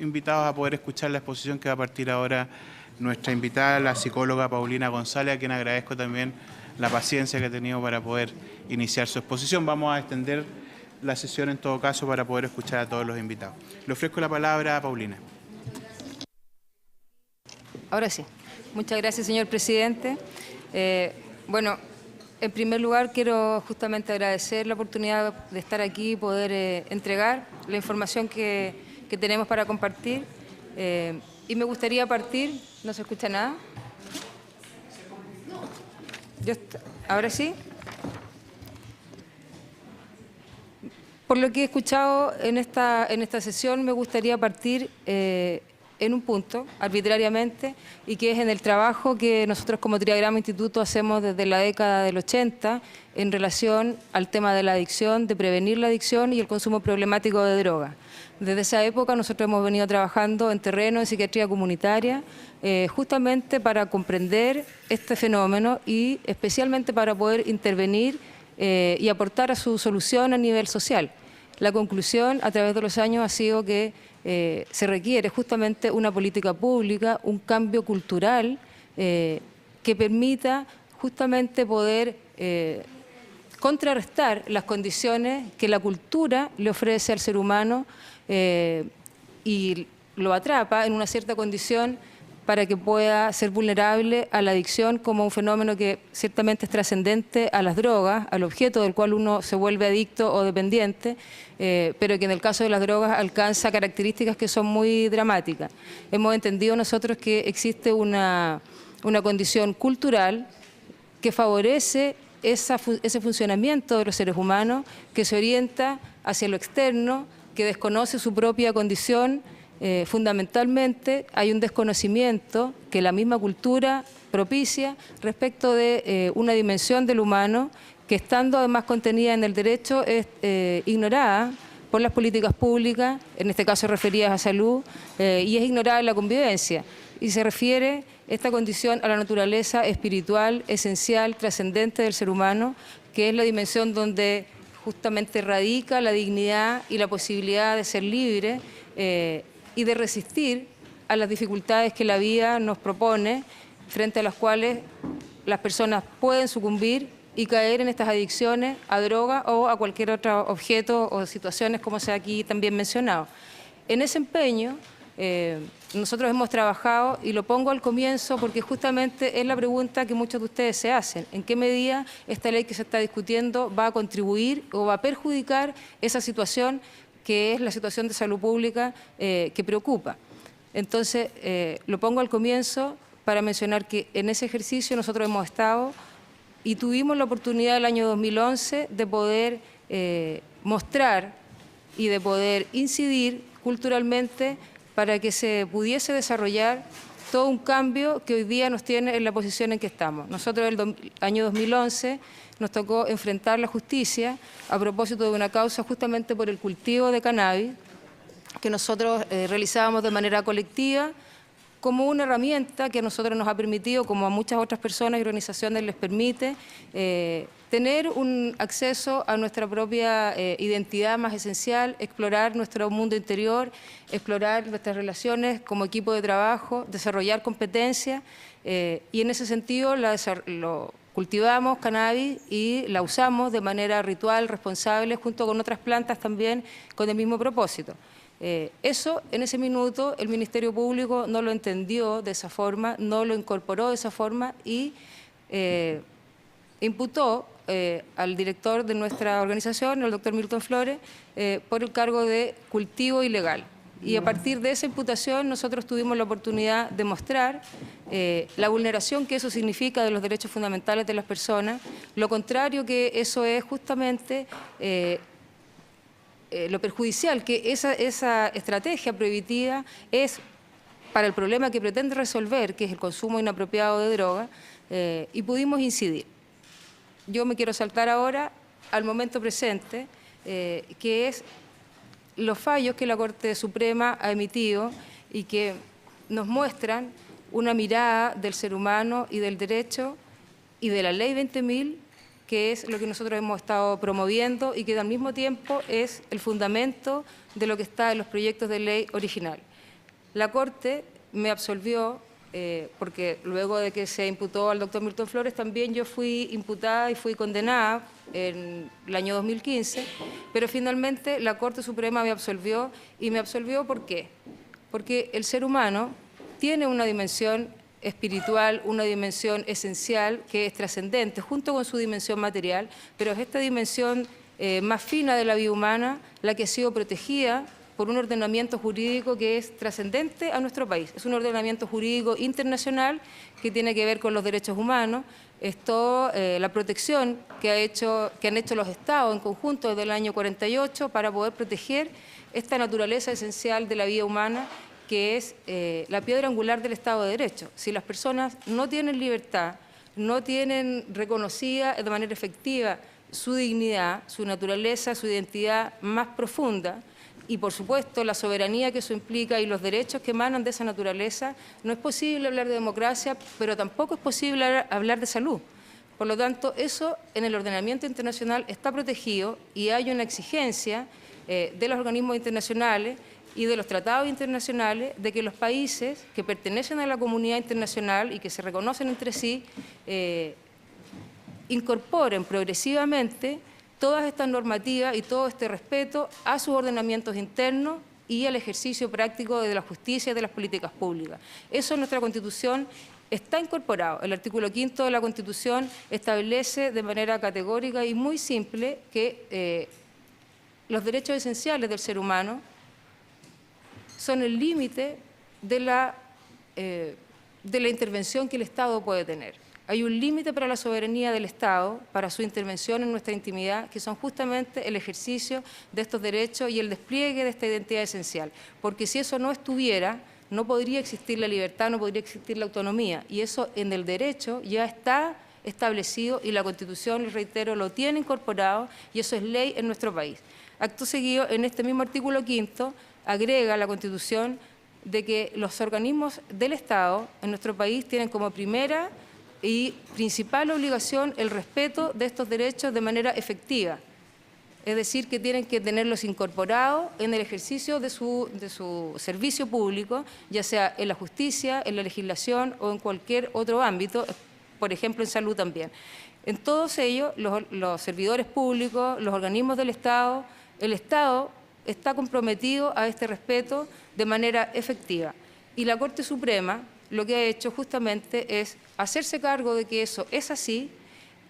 invitados a poder escuchar la exposición que va a partir ahora nuestra invitada, la psicóloga Paulina González, a quien agradezco también la paciencia que ha tenido para poder iniciar su exposición. Vamos a extender la sesión en todo caso para poder escuchar a todos los invitados. Le ofrezco la palabra a Paulina. Ahora sí. Muchas gracias, señor presidente. Bueno, en primer lugar quiero justamente agradecer la oportunidad de estar aquí y poder entregar la información que tenemos para compartir. Y me gustaría partir, ¿no se escucha nada? ¿Ahora sí? Por lo que he escuchado en esta sesión, me gustaría partir en un punto, arbitrariamente, y que es en el trabajo que nosotros como Triagrama Instituto hacemos desde la década del 80 en relación al tema de la adicción, de prevenir la adicción y el consumo problemático de drogas. Desde esa época nosotros hemos venido trabajando en terreno de psiquiatría comunitaria, justamente para comprender este fenómeno y especialmente para poder intervenir y aportar a su solución a nivel social. La conclusión a través de los años ha sido que se requiere justamente una política pública, un cambio cultural que permita justamente poder contrarrestar las condiciones que la cultura le ofrece al ser humano y lo atrapa en una cierta condición para que pueda ser vulnerable a la adicción como un fenómeno que ciertamente es trascendente a las drogas, al objeto del cual uno se vuelve adicto o dependiente, pero que en el caso de las drogas alcanza características que son muy dramáticas. Hemos entendido nosotros que existe una condición cultural que favorece ese funcionamiento de los seres humanos, que se orienta hacia lo externo, que desconoce su propia condición. Fundamentalmente hay un desconocimiento que la misma cultura propicia respecto de una dimensión del humano que, estando además contenida en el derecho, es ignorada por las políticas públicas, en este caso referidas a salud, y es ignorada en la convivencia. Y se refiere esta condición a la naturaleza espiritual, esencial, trascendente del ser humano, que es la dimensión donde justamente radica la dignidad y la posibilidad de ser libre y de resistir a las dificultades que la vida nos propone, frente a las cuales las personas pueden sucumbir y caer en estas adicciones a droga o a cualquier otro objeto o situaciones como se ha aquí también mencionado. En ese empeño nosotros hemos trabajado, y lo pongo al comienzo porque justamente es la pregunta que muchos de ustedes se hacen: ¿en qué medida esta ley que se está discutiendo va a contribuir o va a perjudicar esa situación que es la situación de salud pública que preocupa? Entonces, lo pongo al comienzo para mencionar que en ese ejercicio nosotros hemos estado y tuvimos la oportunidad el año 2011 de poder mostrar y de poder incidir culturalmente para que se pudiese desarrollar todo un cambio que hoy día nos tiene en la posición en que estamos. Nosotros el año 2011 nos tocó enfrentar la justicia a propósito de una causa justamente por el cultivo de cannabis que nosotros realizábamos de manera colectiva como una herramienta que a nosotros nos ha permitido, como a muchas otras personas y organizaciones les permite, tener un acceso a nuestra propia identidad más esencial, explorar nuestro mundo interior, explorar nuestras relaciones como equipo de trabajo, desarrollar competencias y en ese sentido cultivamos cannabis y la usamos de manera ritual, responsable, junto con otras plantas también con el mismo propósito. Eso, en ese minuto, el Ministerio Público no lo entendió de esa forma, no lo incorporó de esa forma y imputó al director de nuestra organización, el doctor Milton Flores, por el cargo de cultivo ilegal. Y a partir de esa imputación nosotros tuvimos la oportunidad de mostrar la vulneración que eso significa de los derechos fundamentales de las personas, lo contrario que eso es justamente lo perjudicial que esa estrategia prohibitiva es para el problema que pretende resolver, que es el consumo inapropiado de droga, y pudimos incidir. Yo me quiero saltar ahora al momento presente, que es los fallos que la Corte Suprema ha emitido y que nos muestran una mirada del ser humano y del derecho y de la Ley 20.000, que es lo que nosotros hemos estado promoviendo y que al mismo tiempo es el fundamento de lo que está en los proyectos de ley original. la Corte me absolvió, porque luego de que se imputó al doctor Milton Flores, también yo fui imputada y fui condenada en el año 2015, pero finalmente la Corte Suprema me absolvió, y me absolvió ¿por qué? Porque el ser humano tiene una dimensión espiritual, una dimensión esencial que es trascendente, junto con su dimensión material, pero es esta dimensión más fina de la vida humana la que ha sido protegida por un ordenamiento jurídico que es trascendente a nuestro país. Es un ordenamiento jurídico internacional que tiene que ver con los derechos humanos. Esto, la protección que han hecho los Estados en conjunto desde el año 48 para poder proteger esta naturaleza esencial de la vida humana, que es la piedra angular del Estado de Derecho. Si las personas no tienen libertad, no tienen reconocida de manera efectiva su dignidad, su naturaleza, su identidad más profunda, y por supuesto la soberanía que eso implica y los derechos que emanan de esa naturaleza, no es posible hablar de democracia, pero tampoco es posible hablar de salud. Por lo tanto, eso en el ordenamiento internacional está protegido, y hay una exigencia de los organismos internacionales y de los tratados internacionales de que los países que pertenecen a la comunidad internacional y que se reconocen entre sí incorporen progresivamente todas estas normativas y todo este respeto a sus ordenamientos internos y al ejercicio práctico de la justicia y de las políticas públicas. Eso en nuestra Constitución está incorporado. El artículo 5º de la Constitución establece de manera categórica y muy simple que los derechos esenciales del ser humano son el límite de la intervención que el Estado puede tener. Hay un límite para la soberanía del Estado, para su intervención en nuestra intimidad, que son justamente el ejercicio de estos derechos y el despliegue de esta identidad esencial. Porque si eso no estuviera, no podría existir la libertad, no podría existir la autonomía. Y eso en el derecho ya está establecido, y la Constitución, les reitero, lo tiene incorporado, y eso es ley en nuestro país. Acto seguido, en este mismo artículo 5º, agrega la Constitución de que los organismos del Estado en nuestro país tienen como primera y principal obligación el respeto de estos derechos de manera efectiva. Es decir, que tienen que tenerlos incorporados en el ejercicio de su servicio público, ya sea en la justicia, en la legislación o en cualquier otro ámbito, por ejemplo en salud también. En todos ellos, los servidores públicos, los organismos del Estado, el Estado está comprometido a este respeto de manera efectiva. Y la Corte Suprema lo que ha hecho justamente es hacerse cargo de que eso es así,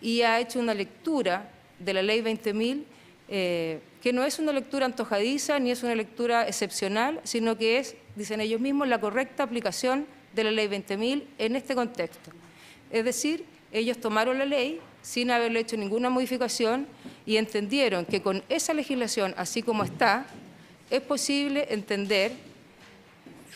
y ha hecho una lectura de la Ley 20.000 que no es una lectura antojadiza ni es una lectura excepcional, sino que es, dicen ellos mismos, la correcta aplicación de la Ley 20.000 en este contexto. Es decir, ellos tomaron la ley sin haberle hecho ninguna modificación y entendieron que con esa legislación, así como está, es posible entender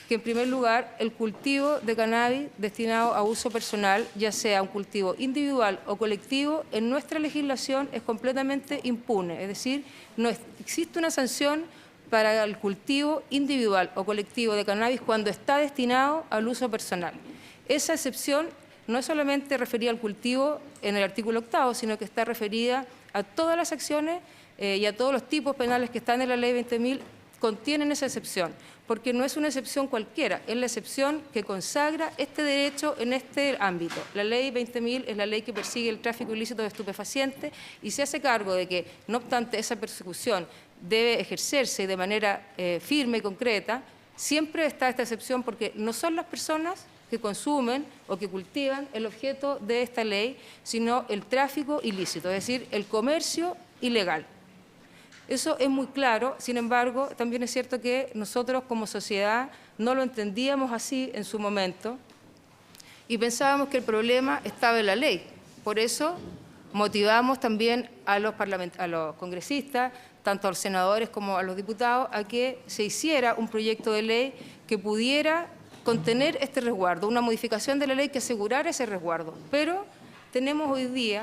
que, en primer lugar, el cultivo de cannabis destinado a uso personal, ya sea un cultivo individual o colectivo, en nuestra legislación es completamente impune. Es decir, no existe una sanción para el cultivo individual o colectivo de cannabis cuando está destinado al uso personal. Esa excepción no es solamente referida al cultivo en el artículo 8º, sino que está referida a todas las acciones y a todos los tipos penales que están en la Ley 20.000, contienen esa excepción, porque no es una excepción cualquiera, es la excepción que consagra este derecho en este ámbito. La Ley 20.000 es la ley que persigue el tráfico ilícito de estupefacientes y se hace cargo de que, no obstante esa persecución debe ejercerse de manera firme y concreta, siempre está esta excepción, porque no son las personas que consumen o que cultivan el objeto de esta ley, sino el tráfico ilícito, es decir, el comercio ilegal. Eso es muy claro. Sin embargo, también es cierto que nosotros como sociedad no lo entendíamos así en su momento y pensábamos que el problema estaba en la ley. Por eso motivamos también a los congresistas, tanto a los senadores como a los diputados, a que se hiciera un proyecto de ley que pudiera contener este resguardo, una modificación de la ley que asegurara ese resguardo. Pero tenemos hoy día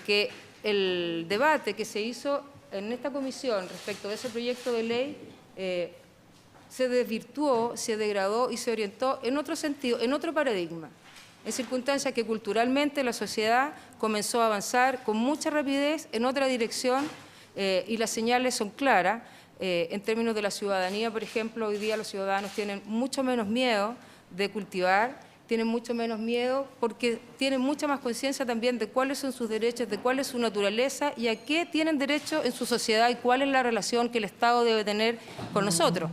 que el debate que se hizo en esta comisión respecto de ese proyecto de ley se desvirtuó, se degradó y se orientó en otro sentido, en otro paradigma, en circunstancias que culturalmente la sociedad comenzó a avanzar con mucha rapidez en otra dirección y las señales son claras. En términos de la ciudadanía, por ejemplo, hoy día los ciudadanos tienen mucho menos miedo de cultivar, tienen mucho menos miedo porque tienen mucha más conciencia también de cuáles son sus derechos, de cuál es su naturaleza y a qué tienen derecho en su sociedad y cuál es la relación que el Estado debe tener con nosotros.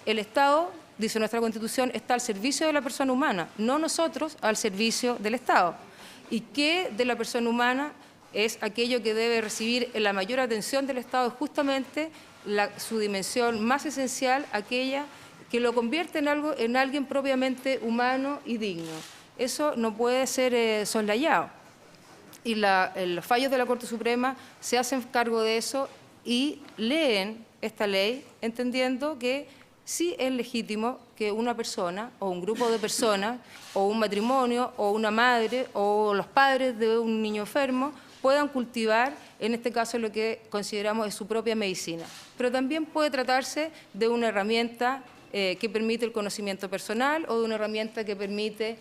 El Estado, dice nuestra Constitución, está al servicio de la persona humana, no nosotros al servicio del Estado. ¿Y qué de la persona humana es aquello que debe recibir la mayor atención del Estado? Es justamente su dimensión más esencial, aquella que lo convierte en alguien propiamente humano y digno. Eso no puede ser soslayado. Y los fallos de la Corte Suprema se hacen cargo de eso y leen esta ley entendiendo que sí es legítimo que una persona o un grupo de personas o un matrimonio o una madre o los padres de un niño enfermo puedan cultivar, en este caso lo que consideramos es su propia medicina. Pero también puede tratarse de una herramienta que permite el conocimiento personal o de una herramienta que permite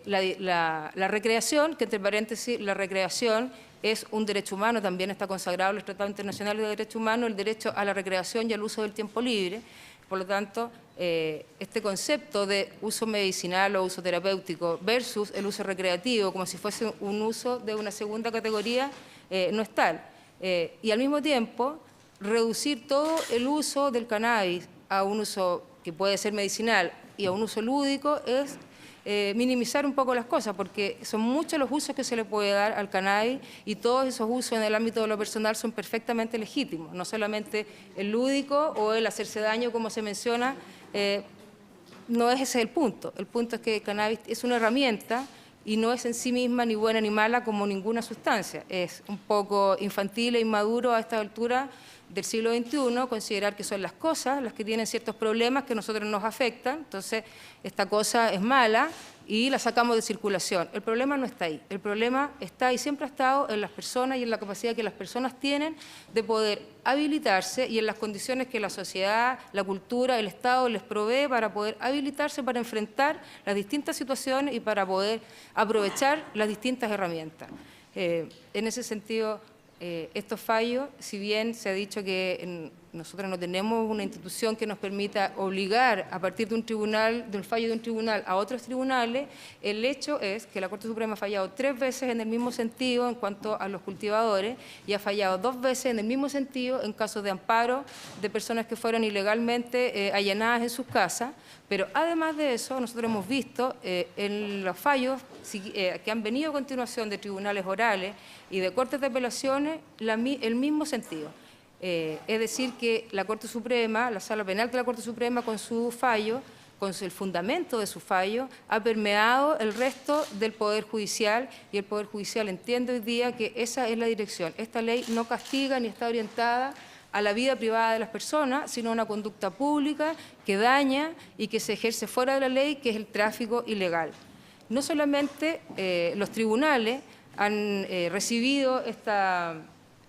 la recreación, que entre paréntesis la recreación es un derecho humano, también está consagrado en los tratados internacionales de derechos humanos, el derecho a la recreación y al uso del tiempo libre. Por lo tanto, este concepto de uso medicinal o uso terapéutico versus el uso recreativo, como si fuese un uso de una segunda categoría, no es tal. Y al mismo tiempo, reducir todo el uso del cannabis a un uso que puede ser medicinal y a un uso lúdico es minimizar un poco las cosas, porque son muchos los usos que se le puede dar al cannabis y todos esos usos en el ámbito de lo personal son perfectamente legítimos, no solamente el lúdico o el hacerse daño, como se menciona, no es ese el punto es que el cannabis es una herramienta y no es en sí misma ni buena ni mala como ninguna sustancia, es un poco infantil e inmaduro a esta altura del siglo XXI, considerar que son las cosas las que tienen ciertos problemas que a nosotros nos afectan, entonces esta cosa es mala y la sacamos de circulación. El problema no está ahí, el problema está y siempre ha estado en las personas y en la capacidad que las personas tienen de poder habilitarse y en las condiciones que la sociedad, la cultura, el Estado les provee para poder habilitarse para enfrentar las distintas situaciones y para poder aprovechar las distintas herramientas. En ese sentido, estos fallos, si bien se ha dicho que nosotros no tenemos una institución que nos permita obligar a partir de un tribunal, del fallo de un tribunal a otros tribunales, el hecho es que la Corte Suprema ha fallado 3 veces en el mismo sentido en cuanto a los cultivadores y ha fallado 2 veces en el mismo sentido en casos de amparo de personas que fueron ilegalmente allanadas en sus casas, pero además de eso nosotros hemos visto en los fallos que han venido a continuación de tribunales orales y de cortes de apelaciones el mismo sentido. Es decir, que la Corte Suprema, la Sala Penal de la Corte Suprema, con su fallo, con el fundamento de su fallo, ha permeado el resto del Poder Judicial y el Poder Judicial entiende hoy día que esa es la dirección. Esta ley no castiga ni está orientada a la vida privada de las personas, sino a una conducta pública que daña y que se ejerce fuera de la ley, que es el tráfico ilegal. No solamente los tribunales han recibido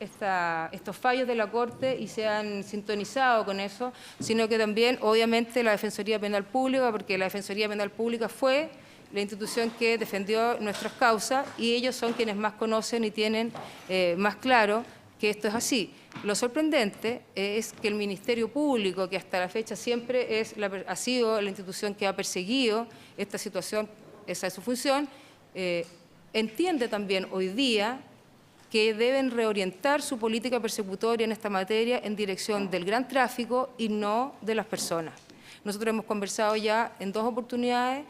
estos fallos de la Corte y se han sintonizado con eso, sino que también, obviamente, la Defensoría Penal Pública, porque la Defensoría Penal Pública fue la institución que defendió nuestras causas y ellos son quienes más conocen y tienen más claro que esto es así. Lo sorprendente es que el Ministerio Público, que hasta la fecha siempre ha sido la institución que ha perseguido esta situación, esa es su función, entiende también hoy día que deben reorientar su política persecutoria en esta materia en dirección del gran tráfico y no de las personas. Nosotros hemos conversado ya en 2 oportunidades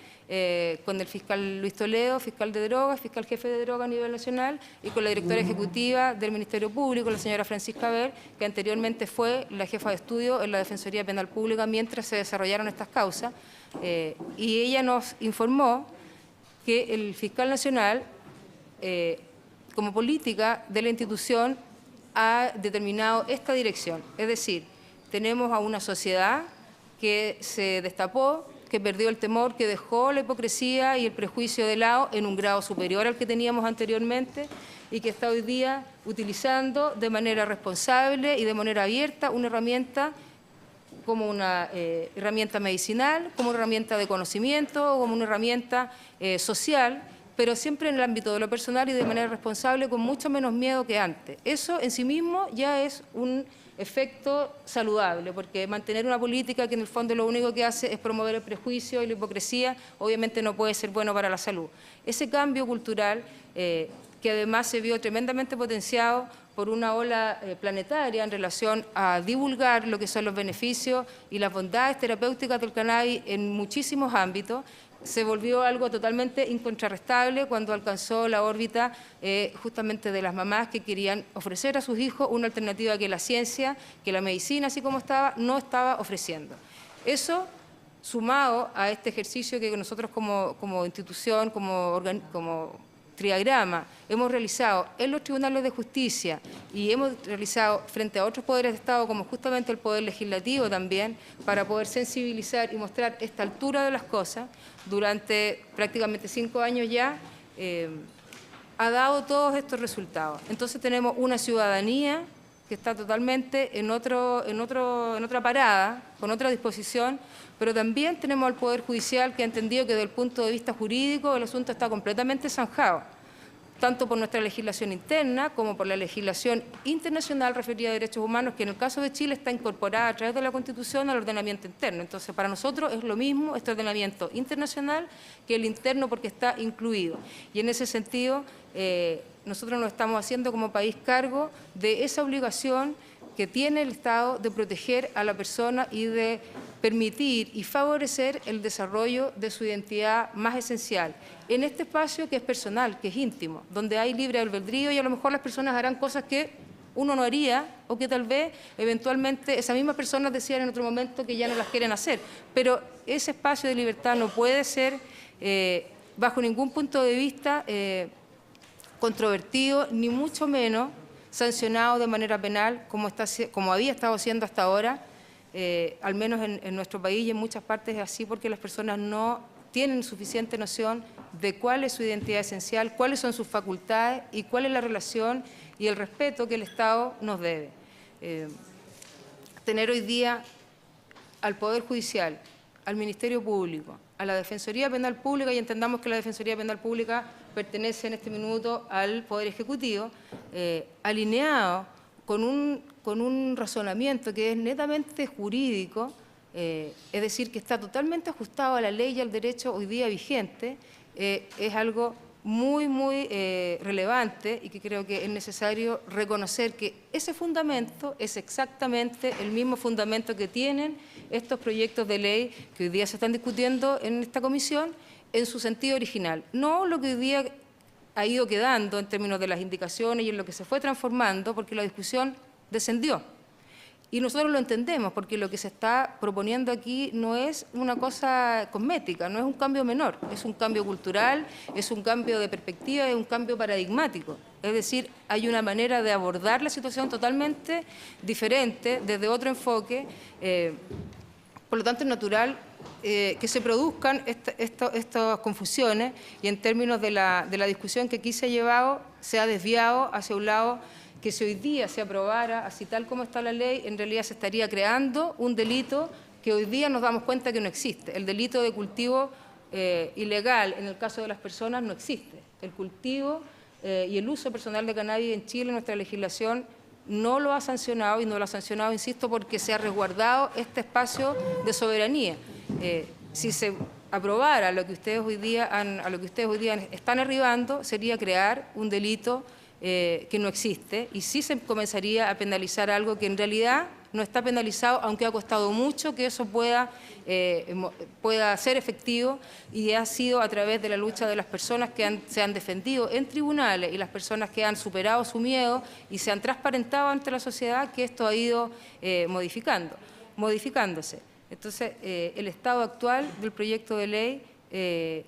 con el fiscal Luis Toledo, fiscal de drogas, fiscal jefe de drogas a nivel nacional, y con la directora ejecutiva del Ministerio Público, la señora Francisca Ver, que anteriormente fue la jefa de estudio en la Defensoría Penal Pública mientras se desarrollaron estas causas, y ella nos informó que el fiscal nacional, como política de la institución, ha determinado esta dirección. Es decir, tenemos a una sociedad que se destapó, que perdió el temor, que dejó la hipocresía y el prejuicio de lado en un grado superior al que teníamos anteriormente y que está hoy día utilizando de manera responsable y de manera abierta una herramienta como una herramienta medicinal, como una herramienta de conocimiento, como una herramienta social, pero siempre en el ámbito de lo personal y de manera responsable, con mucho menos miedo que antes. Eso en sí mismo ya es efecto saludable, porque mantener una política que en el fondo lo único que hace es promover el prejuicio y la hipocresía, obviamente no puede ser bueno para la salud. Ese cambio cultural, que además se vio tremendamente potenciado por una ola planetaria en relación a divulgar lo que son los beneficios y las bondades terapéuticas del cannabis en muchísimos ámbitos, se volvió algo totalmente incontrarrestable cuando alcanzó la órbita justamente de las mamás que querían ofrecer a sus hijos una alternativa que la ciencia, que la medicina, así como estaba, no estaba ofreciendo. Eso, sumado a este ejercicio que nosotros como institución, como triagrama, hemos realizado en los tribunales de justicia y hemos realizado frente a otros poderes de Estado, como justamente el Poder Legislativo también, para poder sensibilizar y mostrar esta altura de las cosas, durante prácticamente 5 años ya, ha dado todos estos resultados. Entonces tenemos una ciudadanía que está totalmente en otra parada, con otra disposición, pero también tenemos al Poder Judicial que ha entendido que desde el punto de vista jurídico el asunto está completamente zanjado, tanto por nuestra legislación interna como por la legislación internacional referida a derechos humanos, que en el caso de Chile está incorporada a través de la Constitución al ordenamiento interno. Entonces, para nosotros es lo mismo este ordenamiento internacional que el interno porque está incluido. Y en ese sentido, nosotros nos estamos haciendo como país cargo de esa obligación que tiene el Estado de proteger a la persona y de permitir y favorecer el desarrollo de su identidad más esencial en este espacio que es personal, que es íntimo, donde hay libre albedrío y a lo mejor las personas harán cosas que uno no haría o que tal vez eventualmente esas mismas personas decían en otro momento que ya no las quieren hacer. Pero ese espacio de libertad no puede ser bajo ningún punto de vista controvertido, ni mucho menos sancionado de manera penal como había estado siendo hasta ahora, al menos en nuestro país y en muchas partes es así porque las personas no tienen suficiente noción de cuál es su identidad esencial, cuáles son sus facultades y cuál es la relación y el respeto que el Estado nos debe. Tener hoy día al Poder Judicial, al Ministerio Público, a la Defensoría Penal Pública, y entendamos que la Defensoría Penal Pública pertenece en este minuto al Poder Ejecutivo, alineado con un razonamiento que es netamente jurídico, es decir, que está totalmente ajustado a la ley y al derecho hoy día vigente, es algo muy relevante y que creo que es necesario reconocer que ese fundamento es exactamente el mismo fundamento que tienen estos proyectos de ley que hoy día se están discutiendo en esta comisión en su sentido original, no lo que hoy día ha ido quedando en términos de las indicaciones y en lo que se fue transformando, porque la discusión descendió. Y nosotros lo entendemos, porque lo que se está proponiendo aquí no es una cosa cosmética, no es un cambio menor, es un cambio cultural, es un cambio de perspectiva, es un cambio paradigmático. Es decir, hay una manera de abordar la situación totalmente diferente, desde otro enfoque. Por lo tanto, es natural que se produzcan estas confusiones y en términos de la discusión que aquí se ha llevado, se ha desviado hacia un lado que si hoy día se aprobara, así tal como está la ley, en realidad se estaría creando un delito que hoy día nos damos cuenta que no existe. El delito de cultivo ilegal en el caso de las personas no existe. El cultivo y el uso personal de cannabis en Chile, nuestra legislación no lo ha sancionado y no lo ha sancionado, insisto, porque se ha resguardado este espacio de soberanía. Si se aprobara lo que ustedes hoy día están arribando, sería crear un delito que no existe y sí se comenzaría a penalizar algo que en realidad no está penalizado, aunque ha costado mucho que eso pueda ser efectivo y ha sido a través de la lucha de las personas que se han defendido en tribunales y las personas que han superado su miedo y se han transparentado ante la sociedad que esto ha ido modificándose. Entonces, el estado actual del proyecto de ley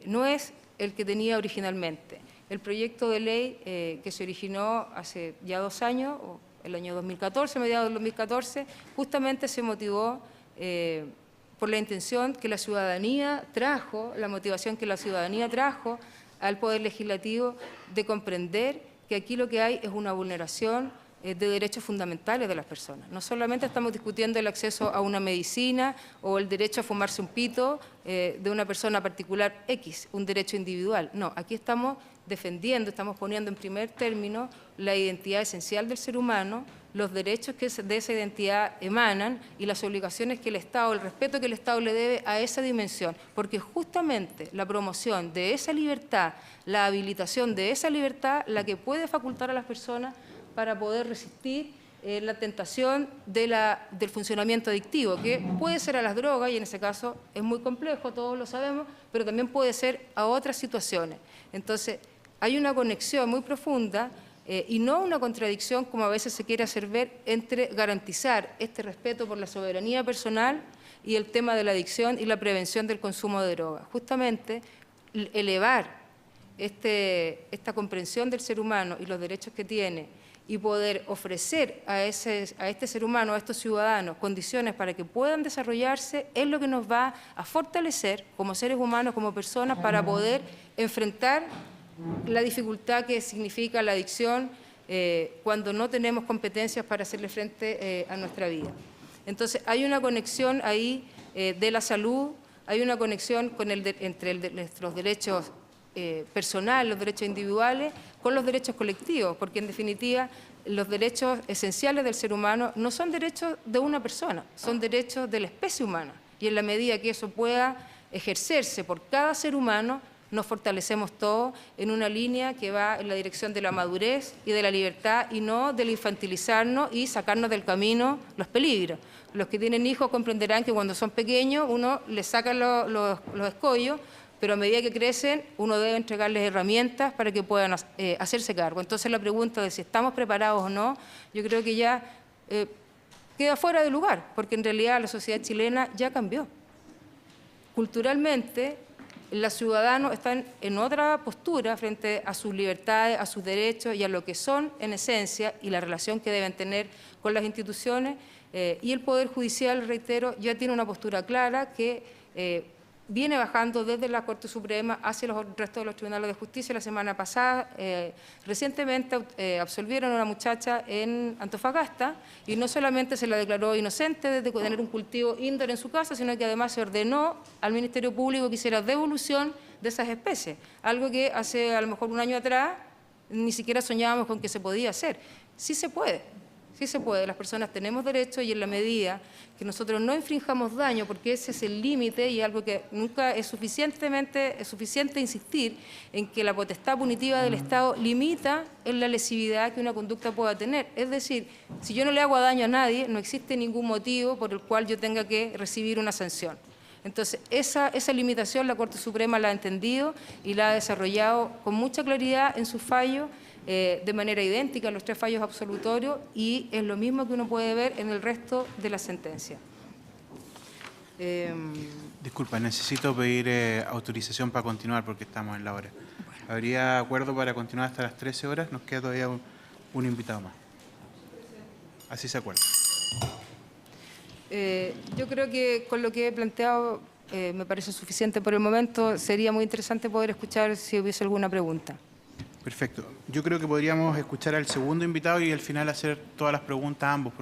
no es el que tenía originalmente. El proyecto de ley que se originó hace ya 2 años, o el año 2014, mediados del 2014, justamente se motivó por la intención que la ciudadanía trajo, la motivación que la ciudadanía trajo al Poder Legislativo de comprender que aquí lo que hay es una vulneración de derechos fundamentales de las personas. No solamente estamos discutiendo el acceso a una medicina o el derecho a fumarse un pito de una persona particular X, un derecho individual. No, aquí estamos defendiendo, estamos poniendo en primer término la identidad esencial del ser humano, los derechos que de esa identidad emanan y las obligaciones que el Estado, el respeto que el Estado le debe a esa dimensión, porque justamente la promoción de esa libertad, la habilitación de esa libertad, la que puede facultar a las personas para poder resistir la tentación del funcionamiento adictivo, que puede ser a las drogas, y en ese caso es muy complejo, todos lo sabemos, pero también puede ser a otras situaciones. Entonces, hay una conexión muy profunda y no una contradicción, como a veces se quiere hacer ver, entre garantizar este respeto por la soberanía personal y el tema de la adicción y la prevención del consumo de drogas. Justamente, elevar esta comprensión del ser humano y los derechos que tiene y poder ofrecer a este ser humano, a estos ciudadanos, condiciones para que puedan desarrollarse, es lo que nos va a fortalecer como seres humanos, como personas, para poder enfrentar la dificultad que significa la adicción cuando no tenemos competencias para hacerle frente a nuestra vida. Entonces, hay una conexión ahí de la salud, hay una conexión con entre los derechos personales, los derechos individuales, con los derechos colectivos, porque en definitiva los derechos esenciales del ser humano no son derechos de una persona, son derechos de la especie humana, y en la medida que eso pueda ejercerse por cada ser humano, nos fortalecemos todos en una línea que va en la dirección de la madurez y de la libertad, y no del infantilizarnos y sacarnos del camino los peligros. Los que tienen hijos comprenderán que cuando son pequeños uno les saca los escollos, pero a medida que crecen uno debe entregarles herramientas para que puedan hacerse cargo. Entonces la pregunta de si estamos preparados o no, yo creo que ya queda fuera de lugar, porque en realidad la sociedad chilena ya cambió. Culturalmente, los ciudadanos están en otra postura frente a sus libertades, a sus derechos y a lo que son en esencia y la relación que deben tener con las instituciones, y el Poder Judicial, reitero, ya tiene una postura clara que viene bajando desde la Corte Suprema hacia los restos de los tribunales de justicia. La semana pasada, recientemente, absolvieron a una muchacha en Antofagasta, y no solamente se la declaró inocente de tener un cultivo indoor en su casa, sino que además se ordenó al Ministerio Público que hiciera devolución de esas especies, algo que hace a lo mejor un año atrás ni siquiera soñábamos con que se podía hacer. Sí se puede. Sí se puede, las personas tenemos derechos, y en la medida que nosotros no infringamos daño, porque ese es el límite y algo que nunca es suficiente insistir en que la potestad punitiva del Estado limita en la lesividad que una conducta pueda tener. Es decir, si yo no le hago daño a nadie, no existe ningún motivo por el cual yo tenga que recibir una sanción. Entonces, esa limitación la Corte Suprema la ha entendido y la ha desarrollado con mucha claridad en sus fallos, de manera idéntica en los 3 fallos absolutorios, y es lo mismo que uno puede ver en el resto de la sentencia. Disculpa, necesito pedir autorización para continuar porque estamos en la hora. Bueno. ¿Habría acuerdo para continuar hasta las 13 horas? Nos queda todavía un invitado más. Así se acuerda. Yo creo que con lo que he planteado me parece suficiente por el momento. Sería muy interesante poder escuchar si hubiese alguna pregunta. Perfecto. Yo creo que podríamos escuchar al segundo invitado y al final hacer todas las preguntas a ambos.